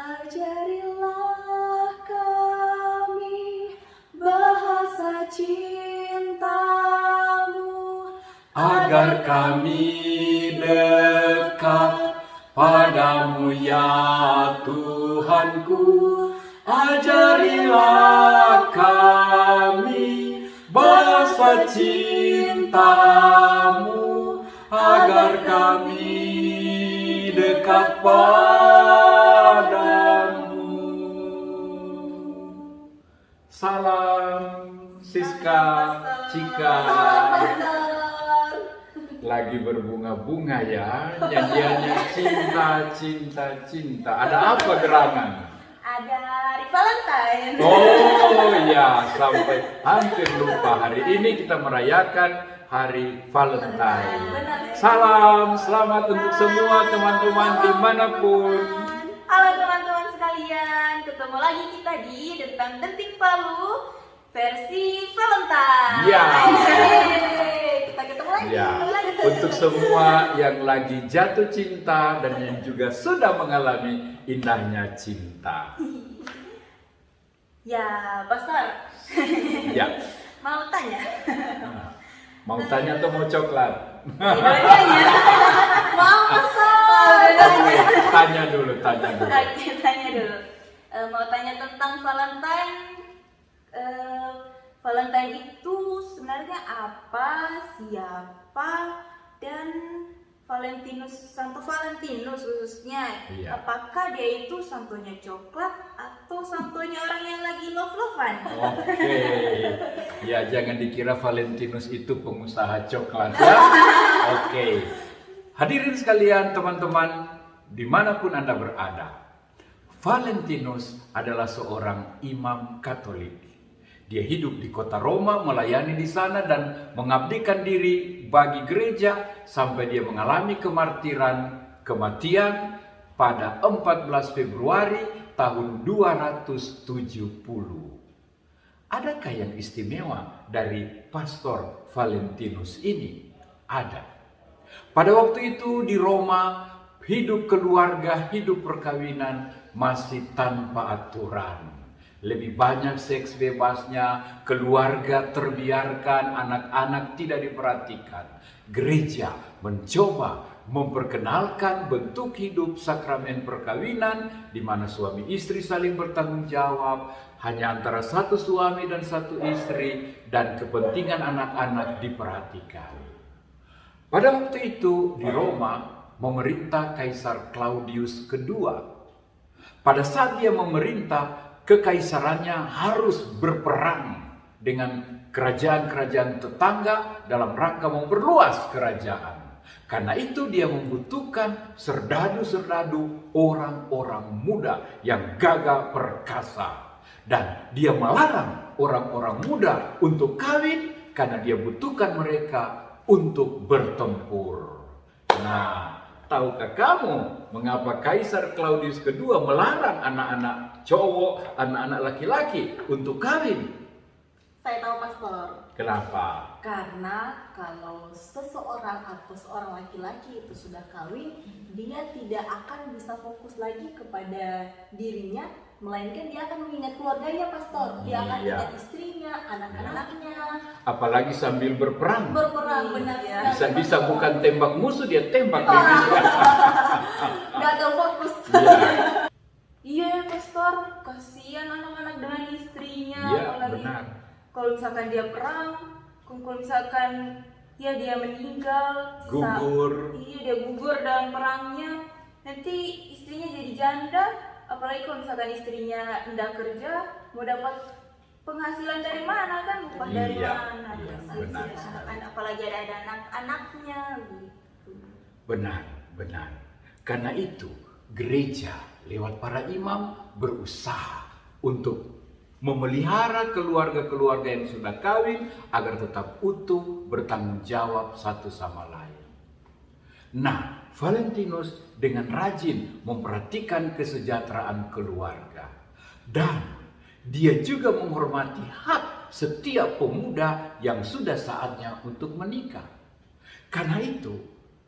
Ajarilah kami bahasa cintamu, agar kami dekat padamu ya Tuhanku. Ajarilah kami bahasa cintamu, agar kami dekat padamu. Salam Siska, Cika. Lagi berbunga-bunga ya, nyanyiannya cinta, cinta, cinta. Ada apa gerangan? Ada hari Valentine. Oh ya, sampai hampir lupa. Hari ini kita merayakan Hari Valentine. Salam, selamat untuk semua teman-teman dimanapun. Halo teman-teman sekalian, ketemu lagi kita di Dentang Denting Palu versi Valentine. Ya. Kita ketemu lagi. Ya, untuk semua yang lagi jatuh cinta dan yang juga sudah mengalami indahnya cinta. Ya, Pastor. Ya, Mau tanya? mau tanya atau mau coklat? Dua-duanya. Mau Pastor. Oke, tanya dulu. Oke, tanya dulu. Mau tanya tentang Valentine. Valentine itu sebenarnya apa, siapa, dan Santo Valentinus khususnya. Iya. Apakah dia itu santonya coklat atau santonya orang yang lagi love-lovean? Oke, ya jangan dikira Valentinus itu pengusaha coklat ya. Oke, hadirin sekalian teman-teman dimanapun Anda berada, Valentinus adalah seorang imam Katolik. Dia hidup di kota Roma, melayani di sana dan mengabdikan diri bagi gereja sampai dia mengalami kematian pada 14 Februari tahun 270. Adakah yang istimewa dari Pastor Valentinus ini? Ada. Pada waktu itu di Roma, hidup keluarga, hidup perkawinan masih tanpa aturan. Lebih banyak seks bebasnya, keluarga terbiarkan, anak-anak tidak diperhatikan. Gereja mencoba memperkenalkan bentuk hidup sakramen perkawinan di mana suami istri saling bertanggung jawab, hanya antara satu suami dan satu istri, dan kepentingan anak-anak diperhatikan. Pada waktu itu di Roma memerintah Kaisar Claudius II. Pada saat dia memerintah, kekaisarannya harus berperang dengan kerajaan-kerajaan tetangga dalam rangka memperluas kerajaan. Karena itu dia membutuhkan serdadu-serdadu orang-orang muda yang gagah perkasa. Dan dia melarang orang-orang muda untuk kawin karena dia butuhkan mereka untuk bertempur. Nah, tahukah kamu mengapa Kaisar Claudius II melarang anak-anak cowok, anak-anak laki-laki untuk kawin? Saya tahu Pastor. Kenapa? Karena kalau seseorang atau seorang laki-laki itu sudah kawin, dia tidak akan bisa fokus lagi kepada dirinya, melainkan dia akan mengingat keluarganya, Pastor. Dia akan Iya. ingat istrinya, anak-anaknya. Apalagi sambil berperang. Berperang, benar sekali. Bisa-bisa bukan tembak musuh, dia tembak diri. Gagal fokus. Iya. Iya ya Pastor, kasihan anak-anak dengan istrinya. Iya, Apalagi benar. kalau misalkan dia perang, kalau misalkan ya dia meninggal, Gugur. Iya, dia gugur dalam perangnya. Nanti istrinya jadi janda. Apalagi kalau misalkan istrinya hendak kerja, mau dapat penghasilan dari mana kan? Upah dari Iya, mana? iya, Kasihan benar sih, sekali. apalagi ada anak-anaknya gitu. Benar. Karena itu gereja lewat para imam berusaha untuk memelihara keluarga-keluarga yang sudah kawin agar tetap utuh, bertanggung jawab satu sama lain. Nah, Valentinus dengan rajin memperhatikan kesejahteraan keluarga. Dan dia juga menghormati hak setiap pemuda yang sudah saatnya untuk menikah. Karena itu,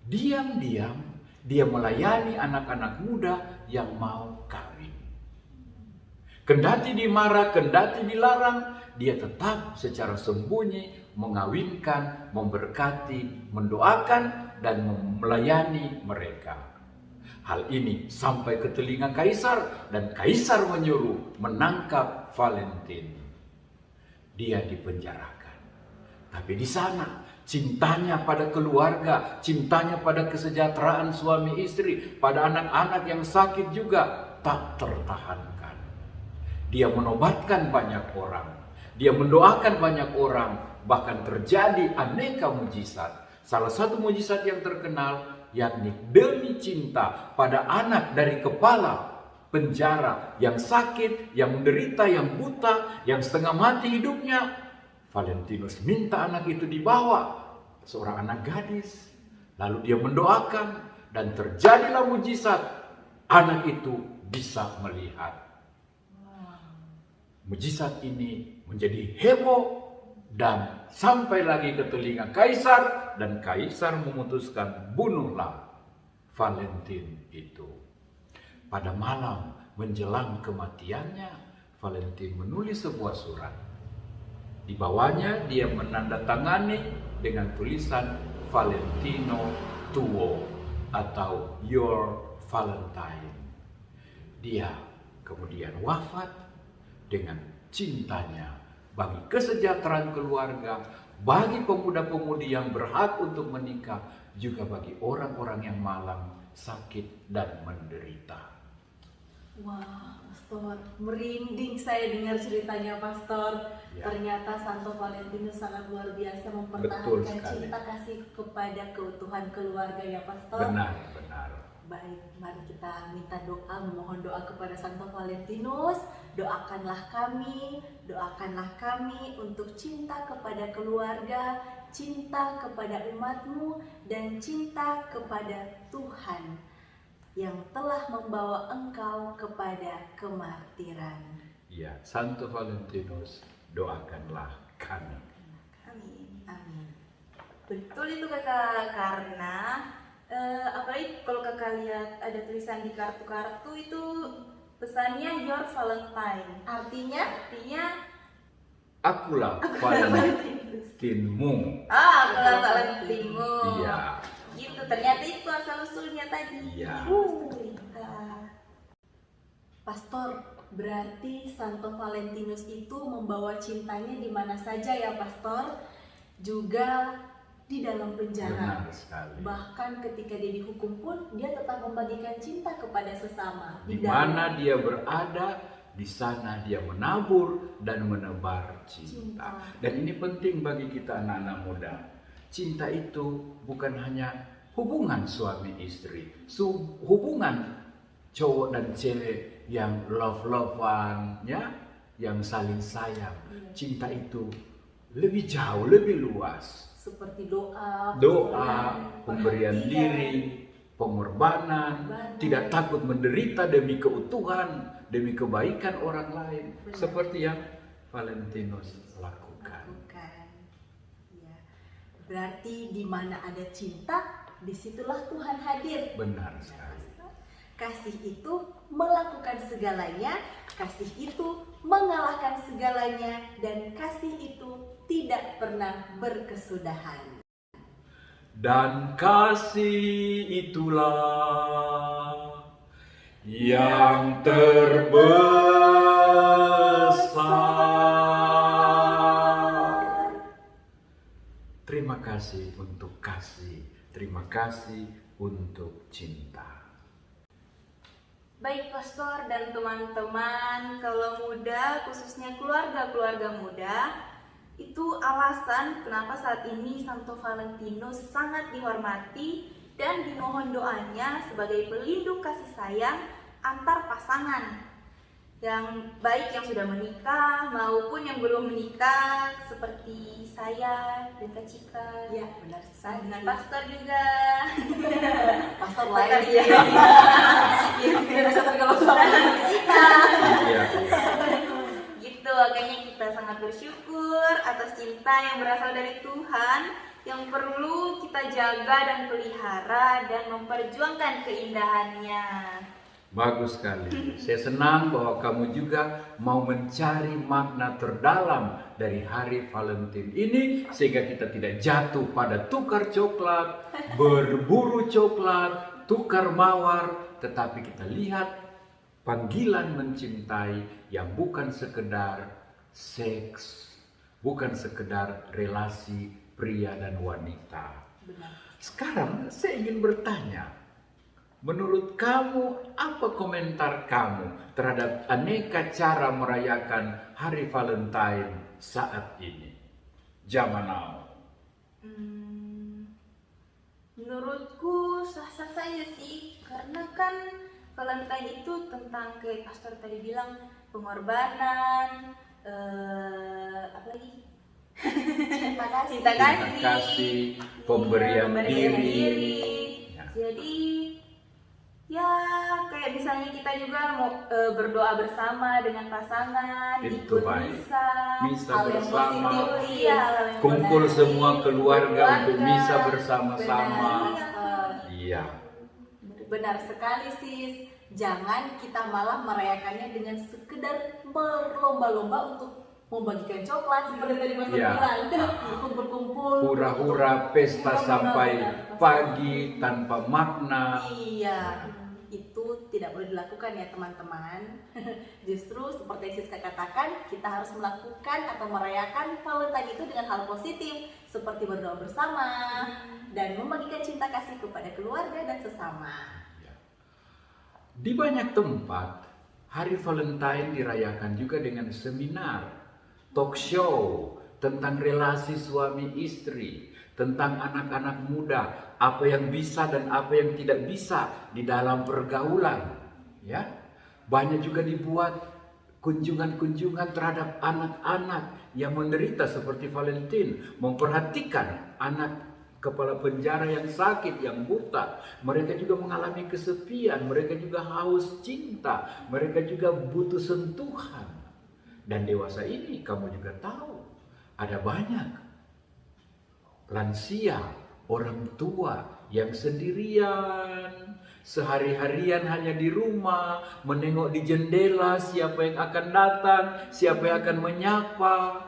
diam-diam dia melayani anak-anak muda yang mau kawin. Kendati dimarah, kendati dilarang, dia tetap secara sembunyi mengawinkan, memberkati, mendoakan, dan melayani mereka. Hal ini sampai ke telinga kaisar, dan kaisar menyuruh menangkap Valentin. Dia dipenjarakan. Tapi di sana cintanya pada keluarga, cintanya pada kesejahteraan suami istri, pada anak-anak yang sakit juga tak tertahankan. Dia menobatkan banyak orang, dia mendoakan banyak orang, bahkan terjadi aneka mujizat. Salah satu mujizat yang terkenal yakni demi cinta pada anak dari kepala penjara yang sakit, yang menderita, yang buta, yang setengah mati hidupnya. Valentinus minta anak itu dibawa, seorang anak gadis. Lalu dia mendoakan dan terjadilah mujizat. Anak itu bisa melihat. Mujizat ini menjadi heboh dan sampai lagi ke telinga kaisar, dan kaisar memutuskan bunuhlah Valentin itu. Pada malam menjelang kematiannya, Valentin menulis sebuah surat. Di bawahnya dia menandatangani dengan tulisan Valentino Tuo atau Your Valentine. Dia kemudian wafat dengan cintanya bagi kesejahteraan keluarga, bagi pemuda-pemudi yang berhak untuk menikah, juga bagi orang-orang yang malang, sakit, dan menderita. Wah, Pastor, merinding saya dengar ceritanya, Pastor. Ya. Ternyata Santo Valentinus sangat luar biasa Betul mempertahankan sekali. cinta kasih kepada keutuhan keluarga ya, Pastor. Benar, benar. Baik, mari kita minta doa, memohon doa kepada Santo Valentinus. Doakanlah kami untuk cinta kepada keluarga, cinta kepada umatmu, dan cinta kepada Tuhan yang telah membawa engkau kepada kemartiran. Ya, Santo Valentinus, doakanlah kami. Amin. Amin. Betul itu kakak, karena apalagi kalau kakak lihat ada tulisan di kartu-kartu itu pesannya Your Valentine. Artinya, Akulah Valentinmu. Akulah Valentinu. Iya. Gitu, ternyata itu asal usulnya tadi. Iya. Pastor, berarti Santo Valentinus itu membawa cintanya di mana saja ya, Pastor? Juga di dalam penjara. Benar sekali. Bahkan ketika dia dihukum pun dia tetap membagikan cinta kepada sesama. Di mana dia berada, di sana dia menabur dan menebar cinta. Dan ini penting bagi kita anak-anak muda. Cinta itu bukan hanya hubungan suami istri, hubungan cowok dan cewek yang love-lovean, ya, yang saling sayang. Cinta itu lebih jauh, lebih luas. Seperti doa, pemberian diri, pengorbanan, tidak takut menderita demi keutuhan, demi kebaikan orang lain. Benar. Seperti yang Valentinus lakukan. Ya. Berarti di mana ada cinta, disitulah Tuhan hadir. Benar sekali. Kasih itu melakukan segalanya, kasih itu mengalahkan segalanya, dan kasih itu tidak pernah berkesudahan. Dan kasih itulah yang terbesar. Terima kasih untuk kasih, terima kasih untuk cinta. Baik Pastor dan teman-teman, kalau muda, khususnya keluarga-keluarga muda, itu alasan kenapa saat ini Santo Valentinus sangat dihormati dan dimohon doanya sebagai pelindung kasih sayang antar pasangan yang baik yang sudah menikah maupun yang belum menikah, seperti saya dan Kak Cika. Ya, benar sekali. Dengan Pastor juga. Pastor Pastor, lain. iya. Tidak bisa tergolong sama kita. Iya. Gitu, makanya kita sangat bersyukur atas cinta yang berasal dari Tuhan yang perlu kita jaga dan pelihara dan memperjuangkan keindahannya. Bagus sekali. Saya senang bahwa kamu juga mau mencari makna terdalam dari hari Valentine ini sehingga kita tidak jatuh pada tukar coklat, berburu coklat, tukar mawar, tetapi kita lihat panggilan mencintai yang bukan sekedar seks, bukan sekedar relasi pria dan wanita. Benar. Sekarang saya ingin bertanya, menurut kamu, apa komentar kamu terhadap aneka cara merayakan Hari Valentine saat ini? Zaman now. Menurutku sah-sah saja sih, karena kan Valentine itu tentang kayak pastor tadi bilang pengorbanan, apa lagi? Cinta kasih. Cinta Terima kasih, pemberian diri. Ya. Jadi ya kayak misalnya kita juga mau berdoa bersama dengan pasangan, Itu ikut baik. Misa Hal yang bersama, positif. iya, hal yang kumpul positif. semua keluarga untuk Keluarga. misa bersama-sama. Benar. Iya, Benar sekali sis. Jangan kita malah merayakannya dengan sekedar berlomba-lomba untuk membagikan coklat seperti tadi Mas Iya. bilang. Kumpul-kumpul. hura-hura pesta Benar, sampai benar. pagi tanpa makna. Iya, itu tidak boleh dilakukan ya teman-teman. Justru seperti yang Siska katakan, kita harus melakukan atau merayakan Valentine itu dengan hal positif seperti berdoa bersama dan membagikan cinta kasih kepada keluarga dan sesama. Di banyak tempat, Hari Valentine dirayakan juga dengan seminar, talk show tentang relasi suami istri, tentang anak-anak muda, apa yang bisa dan apa yang tidak bisa di dalam pergaulan. Ya, banyak juga dibuat kunjungan-kunjungan terhadap anak-anak yang menderita seperti Valentine, memperhatikan anak kepala penjara yang sakit, yang buta. Mereka juga mengalami kesepian, mereka juga haus cinta, mereka juga butuh sentuhan. Dan dewasa ini kamu juga tahu, ada banyak lansia, orang tua yang sendirian, sehari-harian hanya di rumah, menengok di jendela siapa yang akan datang, siapa yang akan menyapa.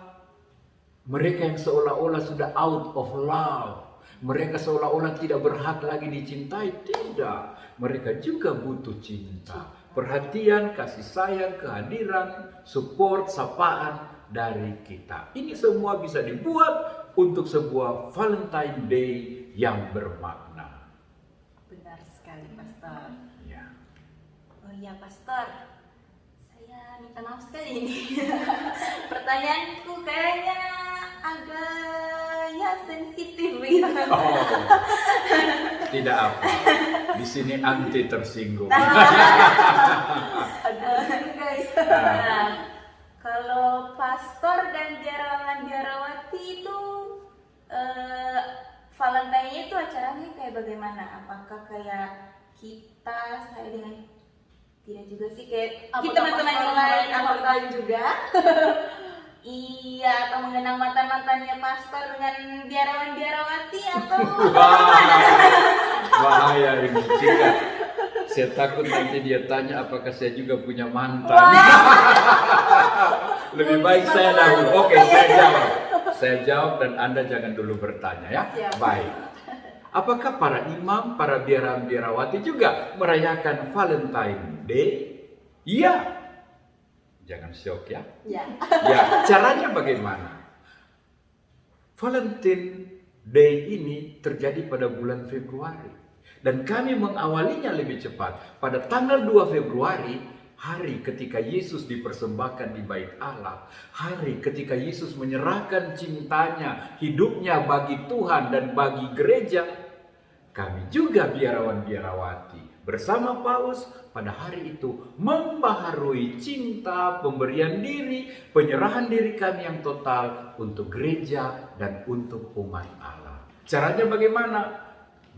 Mereka yang seolah-olah sudah out of love. Mereka seolah-olah tidak berhak lagi dicintai. Tidak. Mereka juga butuh cinta. Perhatian, kasih sayang, kehadiran, support, sapaan dari kita. Ini semua bisa dibuat untuk sebuah Valentine Day yang bermakna. Benar sekali, Pastor. Ya. Oh iya Pastor, saya minta maaf sekali ini. Pertanyaanku kayaknya agak ya sensitif gitu. Oh, tidak apa. Di sini anti tersinggung. Aduh, guys. Nah, kalau pastor dan biarawan-biarawati itu Valentine itu acaranya kayak bagaimana? Apakah kayak kita, saya dengan tidak juga sih kayak kita teman-teman yang lain apakah juga? iya atau mengenang mantan-mantannya pastor dengan biarawan-biarawati atau Bahaya ini. Jika saya takut nanti dia tanya apakah saya juga punya mantan. Lebih baik saya dahulu. Oke, saya jawab. Saya jawab dan Anda jangan dulu bertanya ya. Siap. Baik. Apakah para imam, para biarawan-biarawati juga merayakan Valentine Day? Iya. Jangan shock ya. Ya. Ya, caranya bagaimana? Valentine Day ini terjadi pada bulan Februari. Dan kami mengawalinya lebih cepat. Pada tanggal 2 Februari, hari ketika Yesus dipersembahkan di bait Allah. Hari ketika Yesus menyerahkan cintanya, hidupnya bagi Tuhan dan bagi gereja. Kami juga biarawan-biarawati bersama Paus pada hari itu membaharui cinta, pemberian diri, penyerahan diri kami yang total untuk gereja dan untuk umat Allah. Caranya bagaimana?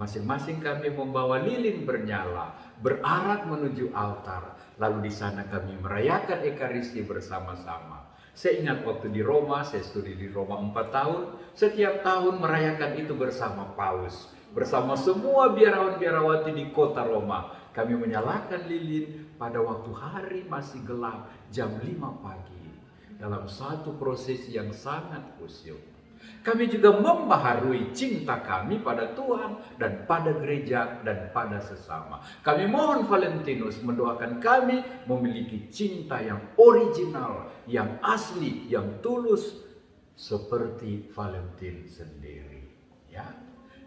Masing-masing kami membawa lilin bernyala, berarak menuju altar. Lalu di sana kami merayakan Ekaristi bersama-sama. Saya ingat waktu di Roma, saya studi di Roma 4 tahun. Setiap tahun merayakan itu bersama Paus. Bersama semua biarawan-biarawati di kota Roma. Kami menyalakan lilin pada waktu hari masih gelap, jam 5 pagi. Dalam satu prosesi yang sangat khusyuk. Kami juga membaharui cinta kami pada Tuhan dan pada gereja dan pada sesama. Kami mohon Valentinus mendoakan kami memiliki cinta yang original, yang asli, yang tulus seperti Valentin sendiri. Ya.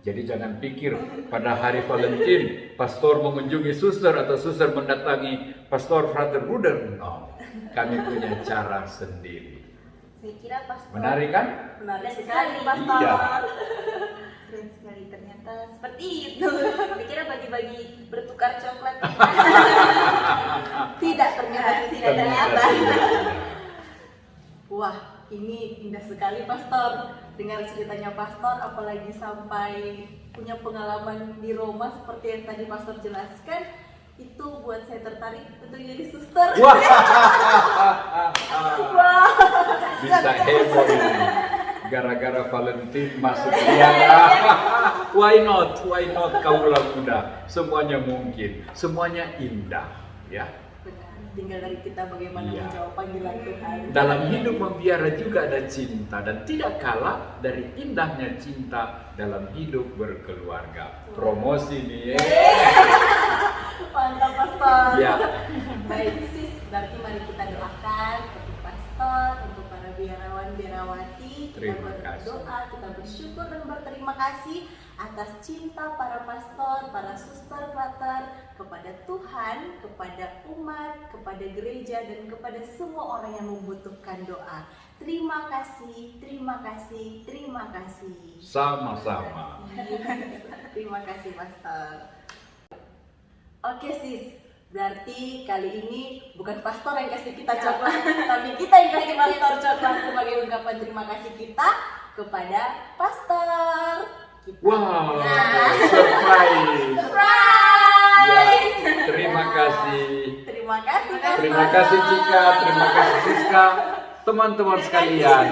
Jadi jangan pikir pada hari Valentin pastor mengunjungi suster atau suster mendatangi pastor Frater Bruder. No, kami punya cara sendiri. Saya kira pastor. Menarik kan? Menarik Menarik sekali, sekali. Pastor. Iya. Keren sekali, ternyata seperti itu. Saya kira bagi-bagi bertukar coklat. Tidak ternyata. Tidak ternyata. Wah, ini indah sekali Pastor. Dengar ceritanya Pastor, apalagi sampai punya pengalaman di Roma seperti yang tadi Pastor jelaskan, itu buat saya tertarik untuk jadi suster. Wah, Wah. bisa heboh ini. Gara-gara Valentin masuk biara. Why not? Why not? Kaulah muda. Semuanya mungkin. Semuanya indah. Ya. Benar. Tinggal dari kita bagaimana Iya. menjawab panggilan Tuhan. Dalam hidup membiara juga ada cinta dan tidak kalah dari indahnya cinta dalam hidup berkeluarga. Promosi nih. Mantap Pastor. Ya. Baik sis, berarti mari kita doakan untuk Pastor, untuk para biarawan biarawati. Kita Terima kasih. berdoa, kita bersyukur dan berterima kasih atas cinta para pastor, para suster, frater kepada Tuhan, kepada umat, kepada gereja dan kepada semua orang yang membutuhkan doa. Terima kasih, terima kasih, terima kasih. Sama-sama. Terima kasih Pastor. Oke sis, berarti kali ini bukan pastor yang kasih kita coklat, tapi kita yang kasih pastor coklat sebagai ungkapan terima kasih kita kepada pastor. Kita Wow, surprise. surprise. Ya, terima kasih. Terima kasih Pastor. Terima kasih Cika, terima kasih Siska. Teman-teman sekalian,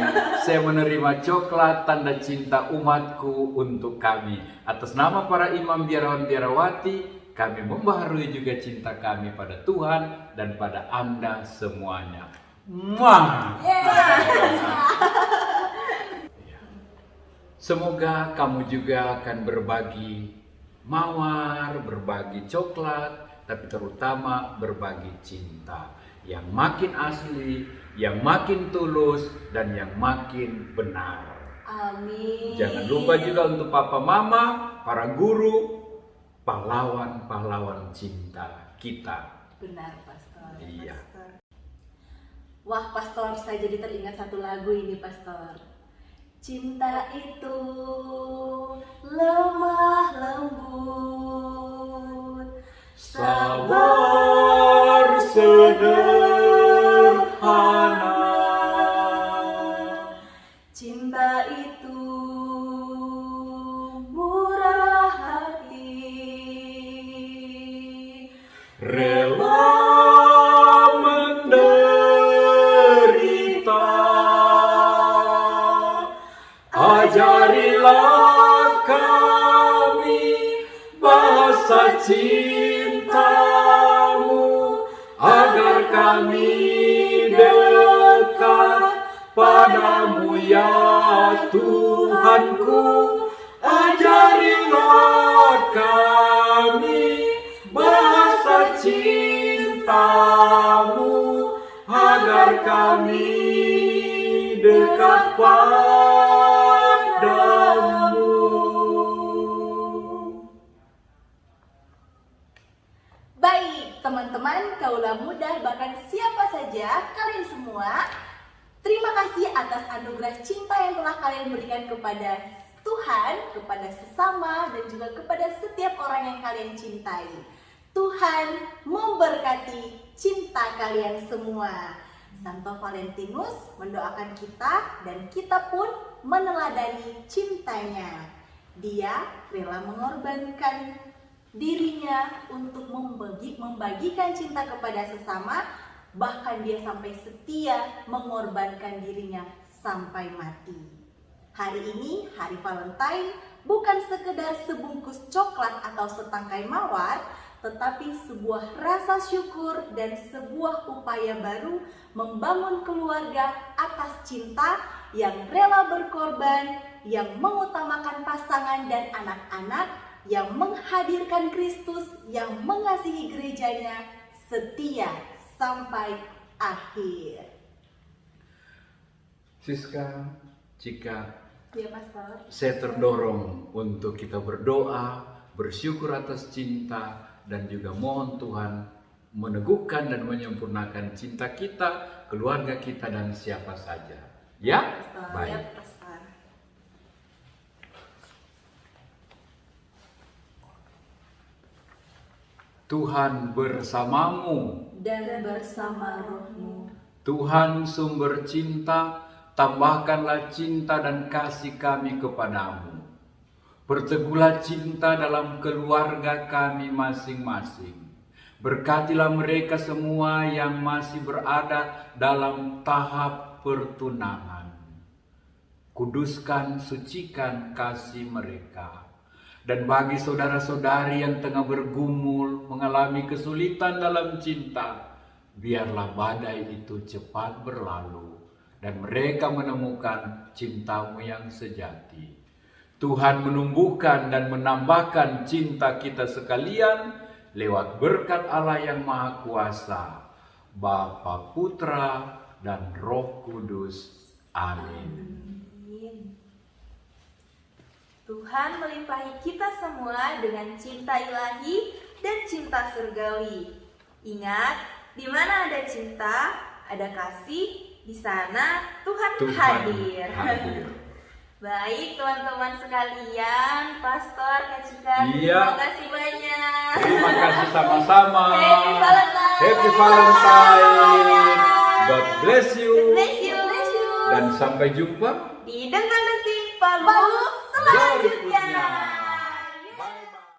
saya menerima coklat tanda cinta umatku untuk kami. Atas nama para imam biarawan biarawati, kami membaharui juga cinta kami pada Tuhan dan pada Anda semuanya. Muah. Semoga kamu juga akan berbagi mawar, berbagi coklat, tapi terutama berbagi cinta yang makin asli, yang makin tulus, dan yang makin benar. Amin. Jangan lupa juga untuk papa mama, para guru, pahlawan-pahlawan cinta kita. Benar Pastor. Iya. Wah Pastor, saya jadi teringat satu lagu ini Pastor. Cinta itu lemah lembut, Sabar sederhana. Cinta itu murah hati, Rela menderita. Ajarilah kami bahasa cintamu, agar kami dekat padamu ya Tuhanku. Ajarilah kami bahasa cintamu, agar kami dekat padamu. Baik, teman-teman, kaulah muda, bahkan siapa saja, kalian semua, terima kasih atas anugerah cinta yang telah kalian berikan kepada Tuhan, kepada sesama, dan juga kepada setiap orang yang kalian cintai. Tuhan memberkati cinta kalian semua. Santo Valentinus mendoakan kita dan kita pun meneladani cintanya. Dia rela mengorbankan dirinya untuk membagikan cinta kepada sesama, bahkan dia sampai setia mengorbankan dirinya sampai mati. Hari ini, hari Valentine, bukan sekedar sebungkus coklat atau setangkai mawar, tetapi sebuah rasa syukur dan sebuah upaya baru membangun keluarga atas cinta yang rela berkorban, yang mengutamakan pasangan dan anak-anak, yang menghadirkan Kristus, yang mengasihi gerejanya, setia sampai akhir. Siska, jika Ya, Pastor. saya terdorong untuk kita berdoa, bersyukur atas cinta, dan juga mohon Tuhan meneguhkan dan menyempurnakan cinta kita, keluarga kita, dan siapa saja. Ya? Baik. Ya, Pastor. Tuhan bersamamu. Dan bersama rohmu. Tuhan sumber cinta, tambahkanlah cinta dan kasih kami kepadamu. Perteguhlah cinta dalam keluarga kami masing-masing. Berkatilah mereka semua yang masih berada dalam tahap pertunangan. Kuduskan, sucikan kasih mereka. Dan bagi saudara-saudari yang tengah bergumul, mengalami kesulitan dalam cinta, biarlah badai itu cepat berlalu dan mereka menemukan cintamu yang sejati. Tuhan menumbuhkan dan menambahkan cinta kita sekalian lewat berkat Allah yang Maha Kuasa, Bapa, Putra, dan Roh Kudus. Amin. Tuhan melimpahi kita semua dengan cinta ilahi dan cinta surgawi. Ingat, di mana ada cinta, ada kasih, di sana Tuhan hadir. Baik teman-teman sekalian, Pastor, Kak Cika, Iya. terima kasih banyak. Terima kasih sama-sama. Happy Valentine. Happy Valentine. God bless you. Bless you. Dan sampai jumpa Di Dengar Detik Palu